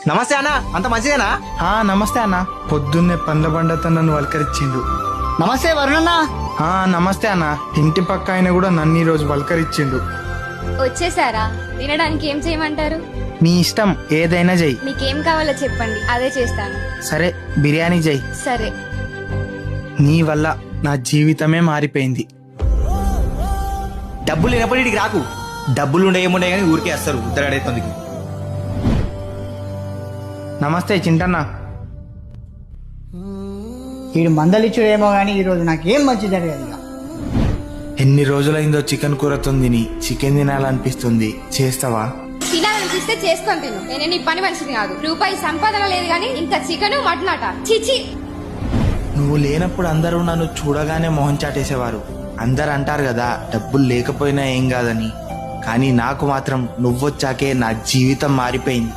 నమస్తే అన్న, అంత మంచిదేనా? నమస్తే అన్న. పొద్దున్నే పండ్ల బండతో నన్ను వలకరించిండు. నమస్తే వరుణన్న. నమస్తే అన్న. ఇంటి పక్క ఆయన కూడా నన్ను ఈ రోజు వలకరించిండు. వచ్చేసారా? తినడానికి ఏం చేయమంటారు? నీ ఇష్టం, ఏదైనా చెయ్యి. మీకేం కావాలో చెప్పండి, అదే చేస్తాను. సరే, బిర్యానీ చెయ్యి. సరే. నీ వల్ల నా జీవితమే మారిపోయింది. డబ్బులు లేనప్పుడు ఇడికి రాకు. డబ్బులు ఉండే ఏముండే కానీ ఊరికే వస్తారు ఉత్తరాడైతుంది. నమస్తే చింటన్న. వీడు మందలిచ్చుడేమో గానీ ఈ రోజు నాకేం మంచి జరగదు. ఇక ఎన్ని రోజులైందో చికెన్ కూరతో తిని చికెన్ తినాలనిపిస్తుంది. చేస్తావా? తినాలనిపిస్తే చేసుకొని తిను. నేను నీ పని మనిషిని కాదు. రూపాయి సంపాదన లేదు గానీ ఇంకా చికెన్ మటన్ అట. చిచి. నువ్వు లేనప్పుడు అందరూ నన్ను చూడగానే మొహం చాటేసేవారు. అందరు అంటారు కదా డబ్బులు లేకపోయినా ఏం కాదని. కానీ నాకు మాత్రం నువ్వొచ్చాకే నా జీవితం మారిపోయింది.